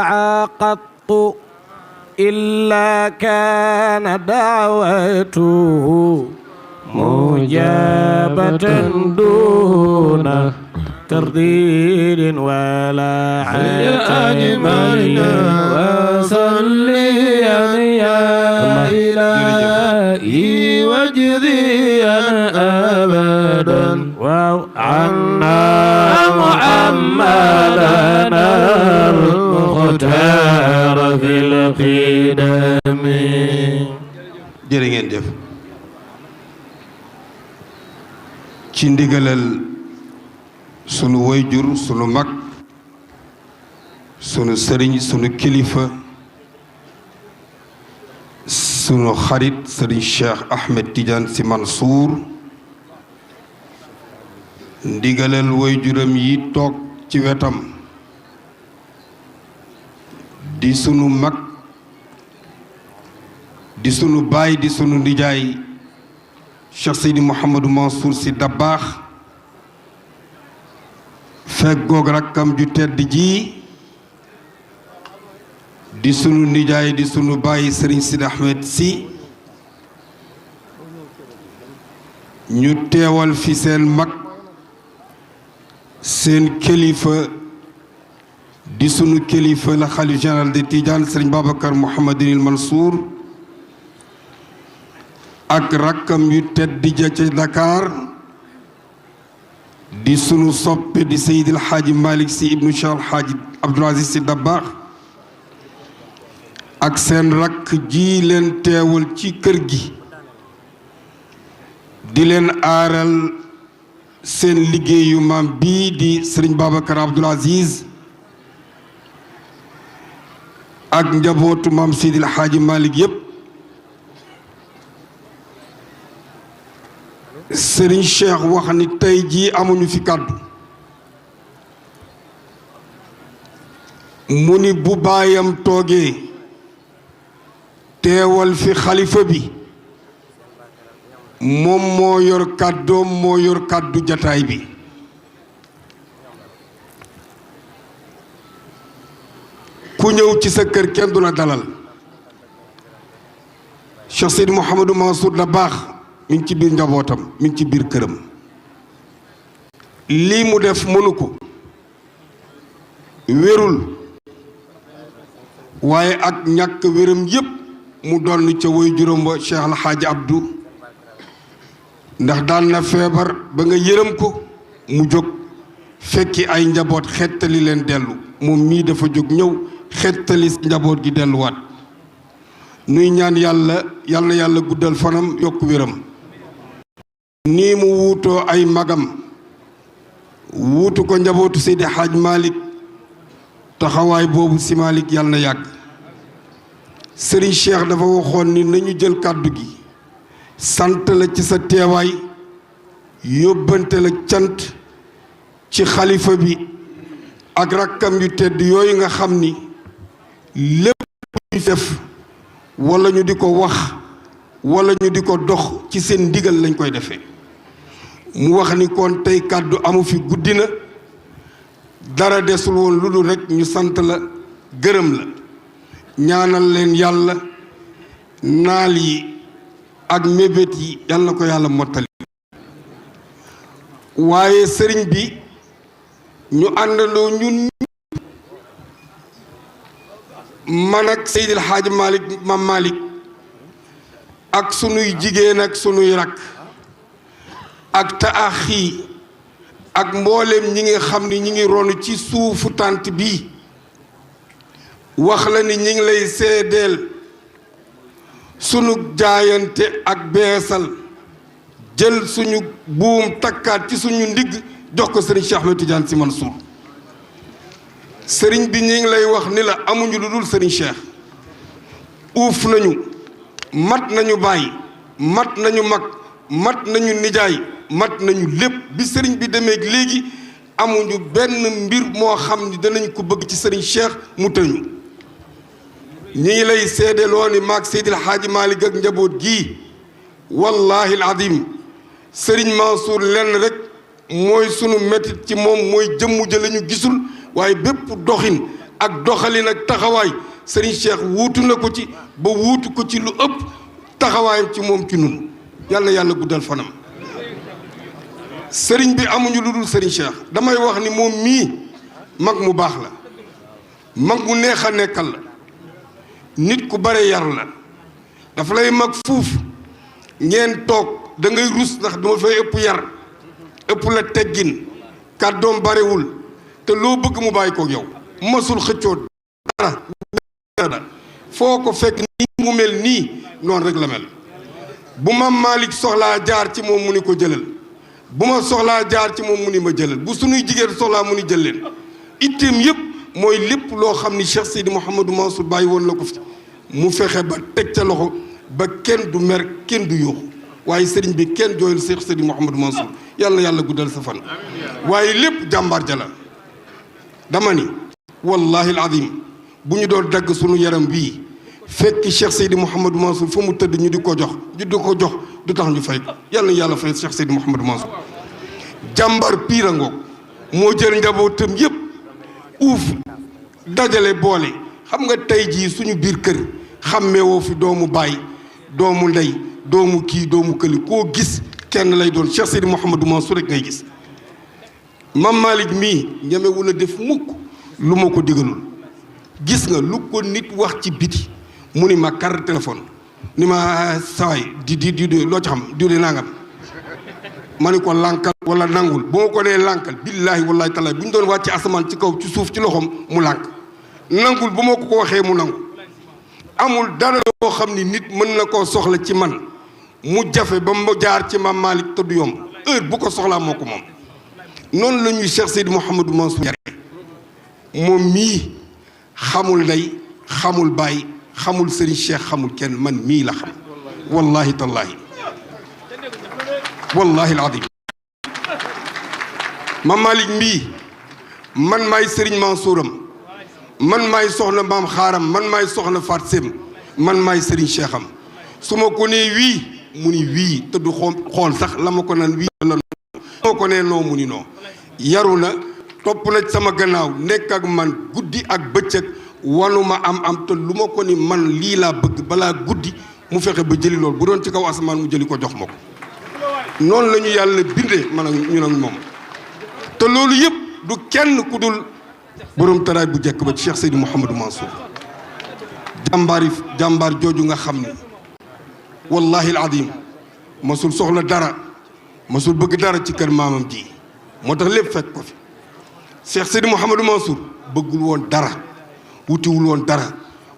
قط إلا كان دعوته مجابة دون ترديد ولا عتاب وصليا يا إلهي واجزيا أبدا وعنا محمدنا المختار في القدم. jërë ngeen jëf ci ndigalal sunu wayjur sunu mag sunu sëriñ sunu kilifa sunu xarit sëriñ Cheikh Ahmed Tidiane Sy Mansour ndigalal wayjuram yi toog ci wetam di sunu mag di sunu baay di sunu ndijaay Cheikh Seydi Mouhamadou Mansour Sy Dabakh fekk goog rakkam ju tedd ji di sunu nijaay di sunu baay Serigne Sidi Ahmed Sy ñu teewal fi seen mag seen kilifa di sunu kilifa la xalif général de Tidiane Serigne Babacar Mouhamadinil Mansour ak rakkam yu tedd ja ca Dakar di sunu soppe di Seydil Hadji Malick Sy ibnu Cheikh Al Hadji Abdoul Aziz Sy Dabakh ak seen rakk ji leen teewal ci kër gi di leen aaral seen liggéeyu maam bii di Serigne Babacar Abdoul Aziz ak njabootu maam Seydil Hadji Malick yépp Serigne Cheikh wax ni tey jii amuñu fi kàddu mu ni bu baayam toogee teewal fi xalifa bi moom moo yor kàddoom moo yor kàddu jataay bi ku ñëw ci sa kër kenn du la dalal Cheikh Seydi Mouhamadou Mansour Dabakh mi ngi ci biir njabootam mi ngi ci biir këram lii mu def mënu ko wérul waaye ak ñàkk wéram yépp mu doon ca woy juróom ba Cheikh Al Hadji Abdou ndax daan na feebar ba nga yërëm ko mu jóg fekki ay njaboot xettali leen dellu moom mii dafa jóg ñëw xettali njaboot gi delluwaat nuy ñaan yàlla na yàlla guddal fanam yokk wéram nii mu wuutoo ay magam wuutu ko njabootu Seydi Hadj Malick taxawaay boobu si Malick yàlla na yàgg Serigne Cheikh dafa waxoon ni nañu jël kàddu gi sant la ci sa teewaay yóbbante la cant ci xalifa bi ak rakkam yu tedd yooyu nga xam ni lépp ñu def wala ñu di ko wax wala ñu di ko dox ci seen ndigal lañ koy defee mu wax ni kon tey kàddu amu fi guddi na dara desul woon lu dul rekk ñu sant la gërëm la ñaanal leen yàlla naal yi ak mébét yi yàlla ko yàlla mottali waaye sëriñ bi ñu àndandoo ñun man ak Seydil Hadji Malick Mam Malick ak sunuy jigéen ak sunuy rakk ak taaxi ak mbooleem ñi nga xam ni ñi ngi ronu ci suufu tànt bii wax la ni ñi ngi lay seedeel sunu jaayante ak beesal jël suñu buum takkaat ci suñu ndigg jox ko sëriñ Cheikh Ahmed Tidiane Sy Mansour sëriñ bi ñi ngi lay wax ni la amuñu lu dul sëriñ Cheikh uuf nañu mat nañu bàyyi mat nañu mag mat nañu nijaay mat nañu lépp bi sëriñ bi demee léegi amuñu benn mbir moo xam ni danañ ko bëgg ci sëriñ Cheikh mu tëñu ñi ngi lay seedeloo ni maag Seydil Hadji Malick ak njaboot gii wallahi alazim sëriñ Mansour lenn rek mooy sunu métit ci moom mooy jëmm ja la ñu gisul waaye bépp doxin ak doxalin ak taxawaay Serigne Cheikh wuutu na ko ci ba wuutu ko ci lu ëpp taxawaayam ci moom ci nun yàlla na yàlla guddal fanam Serigne bi amuñu lu dul Serigne Cheikh damay wax ni moom mii mag mu baax la mag mu neex a nekkal la nit ku bare yar la dafa lay mag fuuf ngeen toog da ngay rus ndax duma fay ëpp yar ëpp la teggin kàddoom barewul te loo bëgg mu bàyyi koog yow masul xëccoo dara foo ko fekk nii mu mel nii noonu rek la mel bu ma Malick soxlaa jaar ci moom mu ni ko jëlal bu ma soxlaa jaar ci moom mu ni ma jëlal bu suñuy jigéen soxlaa mu ni jël leen itteem yëpp mooy lépp loo xam ni Cheikh Seydi Mouhamadou Mansour bàyyi woon la ko fi mu fexe ba teg ca loxo ba kenn du mer kenn du yuuxu waaye sëriñ bi kenn jooyul Cheikh Seydi Mouhamadou Mansour yàlla na yàlla guddal sa fan waaye lépp jàmbaar ja la dama ni wallahi alazim bu ñu doon dagg sunu yaram bii fekk Cheikh Seydi Mouhamadou Mansour fa mu tëdd ñu di ko jox du tax ñu fay ko yàlla na yàlla fay Cheikh Seydi Mouhamadou Mansour jàmbaar piir a ngoog moo jël njabootam yépp uuf dajale boole xam nga tey jii suñu biir kër xàmmeewoo fi doomu baay doomu ndey doomu kii doomu këli koo gis kenn lay doon Cheikh Seydi Mouhamadou Mansour rek ngay gis Mam Malick mii ñemewul a def mukk lu ma ko digalul gis nga lu ko nit wax ci biti mu ni ma carte téléphone ni ma sawaay di loo ci xam diw de nangam ma ni ko lànkal wala nangul bu ma ko nee lànkal billaahi wallaahi taala bu ñu doon wàcce asamaan ci kaw ci suuf ci loxoom mu lànk nangul bu ma ko waxee mu nangu amul dara loo xam ni nit mën na koo soxla ci man mu jafe ba mu jaar ci Mam Malick te du yomb heure bu ko soxlaa moo ko moom noonu la ñuy Cheikh Seydi Mouhamadou Mansour yare moom mii xamul ndey xamul baay xamul Serigne Cheikh xamul kenn man mii la xam wallahi tallahi wallahi alazim Mam Malick mii man maay Serigne Mansouram man maay soxna maam xaaram man maay soxna Faat Sem man maay Serigne Cheikh am su ma ko nee wii mu ni wii te du xool sax la ma ko naan wii la moo ko nee noo mu ni noo yaru na topp na sama gannaaw nekk ak man guddi ak bëccëg wanuma am te lu ma ko ni man lii laa bëgg balaa guddi mu fexe ba jëli loolu bu doon ci kaw asamaan mu jëli ko jox ma ko noonu la ñu yàlla bindee man ak ñun ak moom te loolu yëpp du kenn ku dul borom taraay bu jekk ba Cheikh Seydi Mouhamadou Mansour jàmbaar jooju nga xam ni wallahi alazim masul soxla dara masul bëgg dara ci kër maamam ji moo tax lépp fekk ko fi Cheikh Seydi Mouhamadou Mansour bëggul woon dara wutiwul woon dara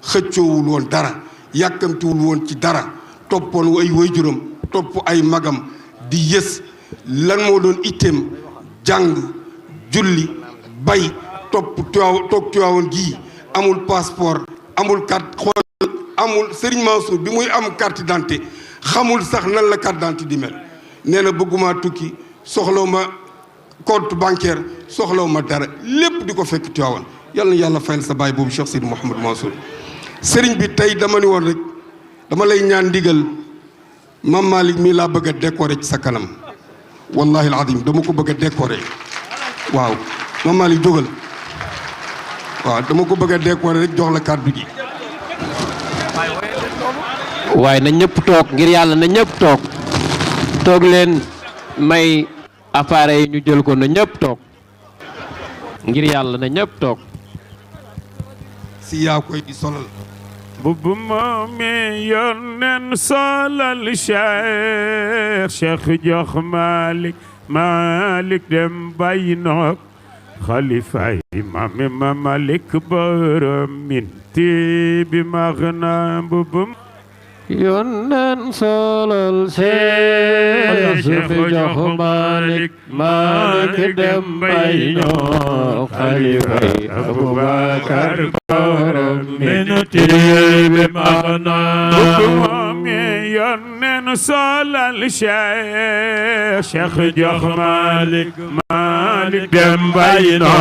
xëccoowul woon dara yàkkamtiwul woon ci dara toppoon ay waajuram topp ay magam di yës lan moo doon itteem jàng julli bay toog Tiwaawan gii amul passeport amul carte xool amul Serigne Mansour bi muy am carte d'identité xamul sax nan la carte d'identité di mel nee na bëgguma tukki soxlaw ma compte bancaire soxlaw ma dara lépp di ko fekk Tiwaawan yàlla na yàlla fayal sa baay boobu Cheikh Seydi Mouhamadou Mansour Serigne bi tey dama ni woon rek dama lay ñaan ndigal Mam Malick mii laa bëgg a décorer ci sa kanam wallahi alazim dama ko bëgg a décorer waaw Mam Malick jógal waaw dama ko bëgg a décorer rek jox la kàddu gi waaye na ñëpp toog ngir yàlla na ñëpp toog leen may appareil yi ñu jël ko na ñëpp toog ngir yàlla na ñëpp toog si yaa koy di solal mbubb moome yonen solal Cheikh jox Malick dem bàyyi noog xalifaay maami ma Malick borom minti bi mag na mbubbum yonen solal Cheikh jox Malick dem bàyyi noog xalifaay Abubakar borom minti bi mag na mi yonen solal Cheikh jox Malick dem bayno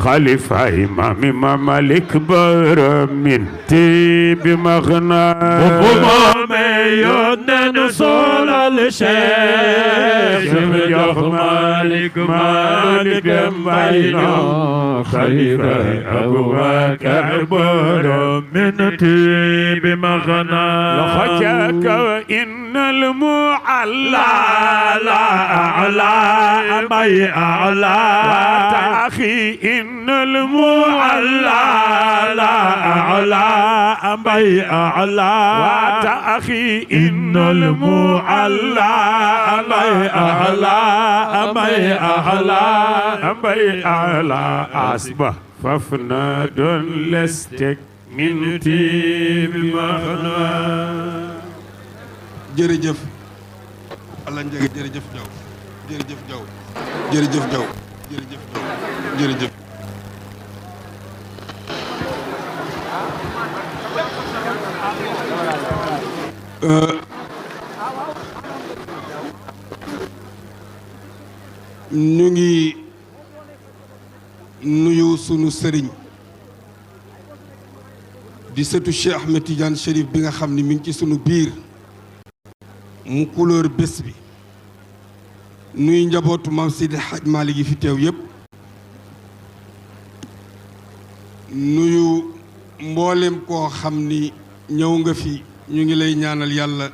xalifa imam Malick borom minti bi maghna mi yonen solal Cheikh jox Malick dem bayno xalifa Abubakar borom minti bi maghna لخجاك وإن المعلى لا أعلى مي أعلى وتأخي إن المعلى لا أعلى مي أعلى وتأخي إن المعلى مي أعلى مي أعلى مي أعلى أصبح ففنا دون لستك minti bi maghna jërëjëf Allah njëg jërëjëf Jaw jërëjëf Jaw jërëjëf Jaw jërëjëf Jaw jërëjëf ñu ngi nuyu sunu sëriñ di sëtu Cheikh Ahmed Tidiane Chérif bi nga xam ni mi ngi ci sunu biir mu couleur bés bi nuy njabootu maam Seydi Hadj Malick yi fi teew yépp nuyu mboolem koo xam ni ñëw nga fi ñu ngi lay ñaanal yàlla